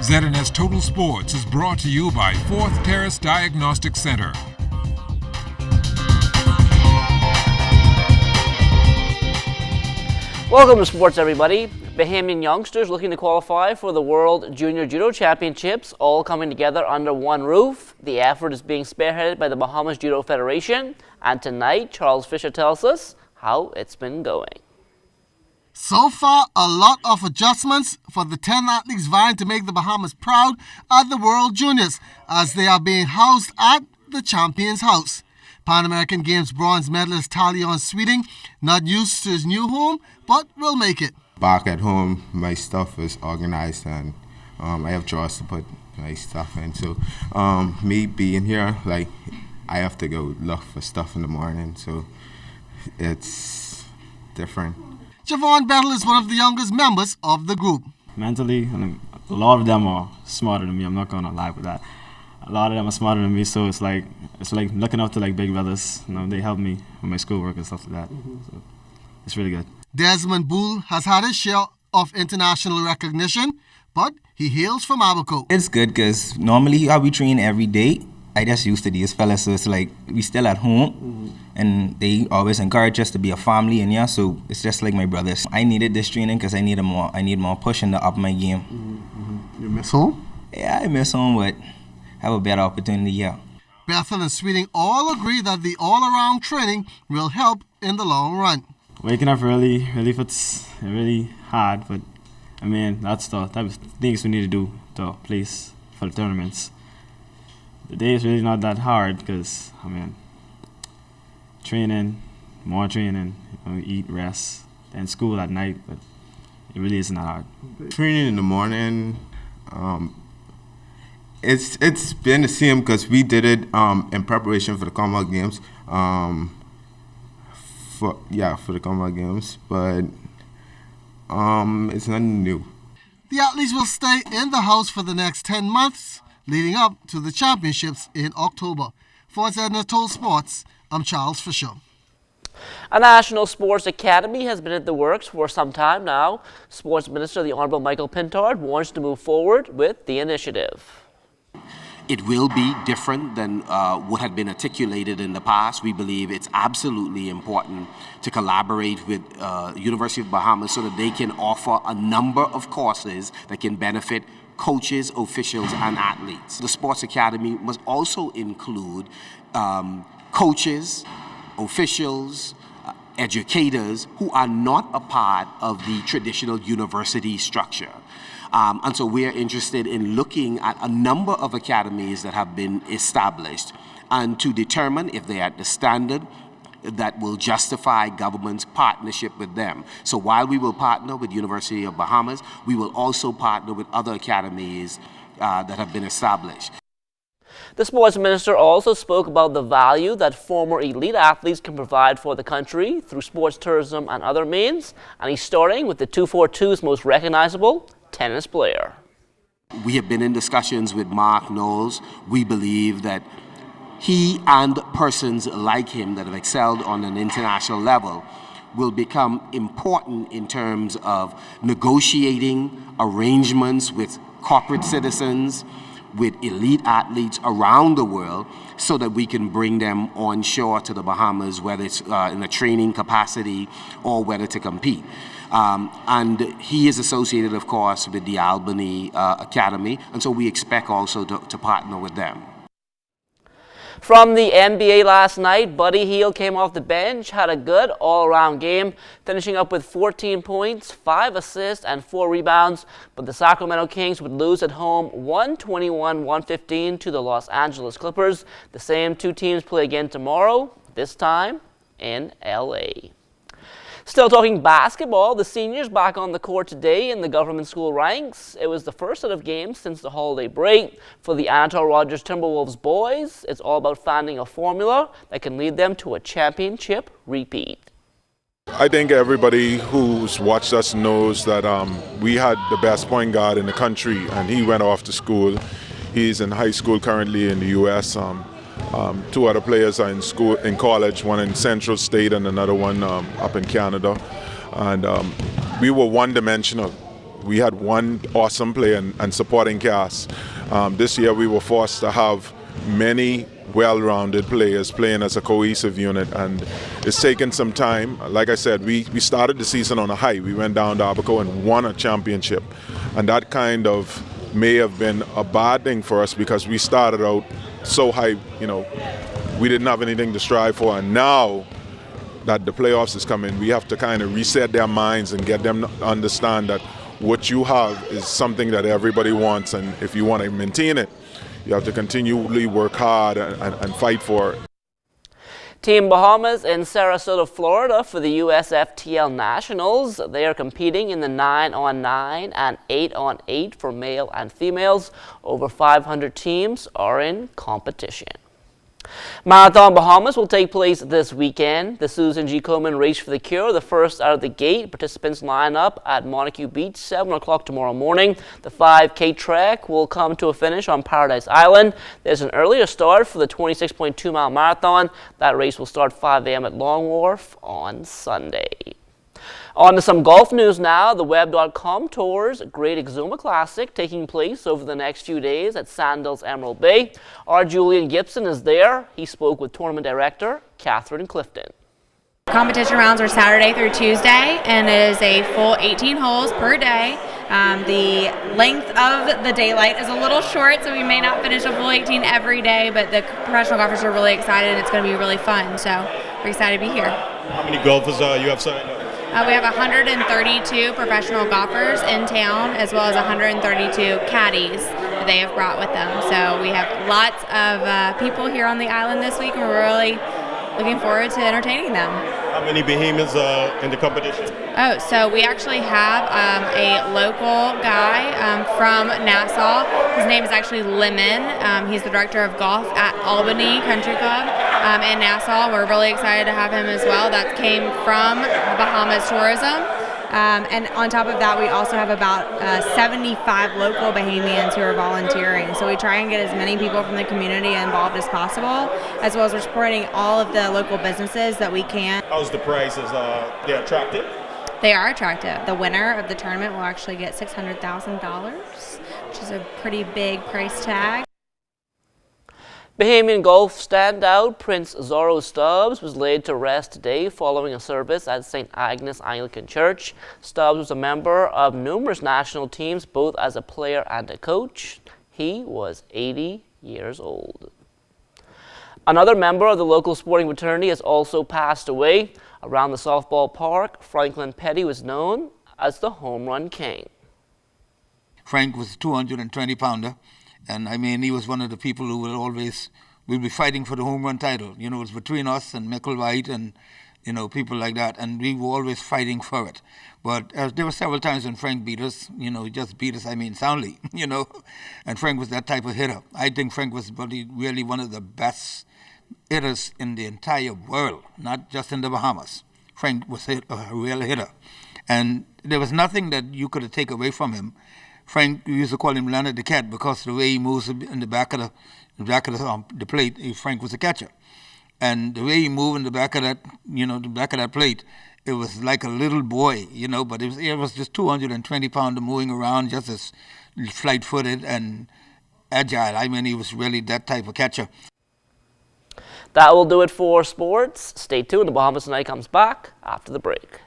ZNS Total Sports is brought to you by 4th Terrace Diagnostic Center. Welcome to sports, everybody. Bahamian youngsters looking to qualify for the World Junior Judo Championships, all coming together under one roof. The effort is being spearheaded by the Bahamas Judo Federation, and tonight Charles Fisher tells us how it's been going. So far, a lot of adjustments for the 10 athletes vying to make the Bahamas proud at the World Juniors, as they are being housed at the Champions House. Pan American Games bronze medalist TALEON Sweeting, not used to his new home, but will make it. Back at home, my stuff is organized, and I have drawers to put my stuff in. So me being here, like, I have to go look for stuff in the morning, so it's different. JAVON BETHEL is one of the youngest members of the group. Mentally, a lot of them are smarter than me. I'm not going to lie with that. A lot of them are smarter than me, so it's like looking up to like big brothers. You know, they help me with my schoolwork and stuff like that. So it's really good. Desmond BOOTLE has had his share of international recognition, but he hails from Abaco. It's good because normally how we train every day, I just used to these fellas, so it's like we still at home, and they always encourage us to be a family, and yeah, so it's just like my brothers. I needed this training because I need more push in to up my game. You miss home? Yeah, I miss home, but have a better opportunity here. Bethel and Sweeting all agree that the all-around training will help in the long run. Waking up early really fits really hard, but I mean that's the type of things we need to do to place for the tournaments. The day is really not that hard because I mean training, more training, eat, rest, then school at night, but it really isn't that hard. Training in the morning, it's been the same because we did it in preparation for the Commonwealth Games. For the Commonwealth Games, but it's nothing new. The athletes will stay in the house for the next 10 months, leading up to the championships in October. For ZNS Total Sports, I'm Charles Fisher. A National Sports Academy has been in the works for some time now. Sports Minister, the Honorable Michael Pintard, wants to move forward with the initiative. It will be different than what had been articulated in the past. We believe it's absolutely important to collaborate with University of Bahamas so that they can offer a number of courses that can benefit coaches, officials, and athletes. The Sports Academy must also include coaches, officials, educators who are not a part of the traditional university structure. And so we're interested in looking at a number of academies that have been established and to determine if they are at the standard that will justify government's partnership with them. So while we will partner with University of Bahamas, we will also partner with other academies that have been established. The sports minister also spoke about the value that former elite athletes can provide for the country through sports tourism and other means, and he's starting with the 242's most recognizable tennis player. We have been in discussions with Mark Knowles. We believe that he and persons like him that have excelled on an international level will become important in terms of negotiating arrangements with corporate citizens, with elite athletes around the world, so that we can bring them on shore to the Bahamas, whether it's in a training capacity or whether to compete. And he is associated, of course, with the Albany Academy, and so we expect also to partner with them. From the NBA last night, Buddy Hield came off the bench, had a good all-around game, finishing up with 14 points, 5 assists, and 4 rebounds. But the Sacramento Kings would lose at home 121-115 to the Los Angeles Clippers. The same two teams play again tomorrow, this time in LA. Still talking basketball, the seniors back on the court today in the government school ranks. It was the first set of games since the holiday break. For the Anatole Rogers Timberwolves boys, it's all about finding a formula that can lead them to a championship repeat. I think everybody who's watched us knows that we had the best point guard in the country, and he went off to school. He's in high school currently in the U.S. Two other players are in college, one in Central State and another one up in Canada. And we were one-dimensional. we had one awesome player and supporting cast. This year we were forced to have many well-rounded players playing as a cohesive unit, and it's taken some time. Like I said, we started the season on a high. We went down to Abaco and won a championship, and that kind of may have been a bad thing for us because we started out so high, you know, we didn't have anything to strive for, and now that the playoffs is coming, we have to kind of reset their minds and get them to understand that what you have is something that everybody wants, and if you want to maintain it, you have to continually work hard and fight for it. Team Bahamas in Sarasota, Florida for the USFTL Nationals. They are competing in the 9-on-9 and 8-on-8 for male and females. Over 500 teams are in competition. Marathon Bahamas will take place this weekend. The Susan G. Komen Race for the Cure, the first out of the gate. Participants line up at Montague Beach, 7 o'clock tomorrow morning. The 5K trek will come to a finish on Paradise Island. There's an earlier start for the 26.2-mile marathon. That race will start 5 a.m. at Long Wharf on Sunday. On to some golf news now. The Web.com Tour's Great EXUMA Classic taking place over the next few days at Sandals Emerald Bay. Our Julian Gibson is there. He spoke with tournament director Catherine Clifton. Competition rounds are Saturday through Tuesday, and it is a full 18 holes per day. The length of the daylight is a little short, so we may not finish a full 18 every day, but the professional golfers are really excited, and it's going to be really fun, so we're excited to be here. How many golfers you have signed up? We have 132 professional golfers in town, as well as 132 caddies that they have brought with them. So we have lots of people here on the island this week, and we're really looking forward to entertaining them. How many Bahamians in the competition? Oh, so we actually have a local guy from Nassau. His name is actually Lemon. He's the director of golf at Albany Country Club in Nassau. We're really excited to have him as well. That came from Bahamas Tourism. And on top of that, we also have about 75 local Bahamians who are volunteering. So we try and get as many people from the community involved as possible, as well as we're supporting all of the local businesses that we can. How's the prices? They attractive? They are attractive. The winner of the tournament will actually get $600,000, which is a pretty big price tag. Bahamian golf standout Prince Zorro Stubbs was laid to rest today following a service at St. Agnes Anglican Church. Stubbs was a member of numerous national teams, both as a player and a coach. He was 80 years old. Another member of the local sporting fraternity has also passed away. Around the softball park, Franklin Petty was known as the Home Run King. Frank was a 220-pounder. And I mean, he was one of the people who will be fighting for the home run title. You know, it was between us and Michael White and, you know, people like that. And we were always fighting for it. But there were several times when Frank beat us, you know, he just beat us, I mean, soundly, you know. And Frank was that type of hitter. I think Frank was really one of the best hitters in the entire world, not just in the Bahamas. Frank was a real hitter. And there was nothing that you could take away from him. Frank, we used to call him Leonard the Cat because the way he moves in the back of the plate, Frank was a catcher. And the way he moved in the back of that, you know, the back of that plate, it was like a little boy, you know, but it was just 220-pounder moving around, just as flight-footed and agile. I mean, he was really that type of catcher. That will do it for sports. Stay tuned. The Bahamas Tonight comes back after the break.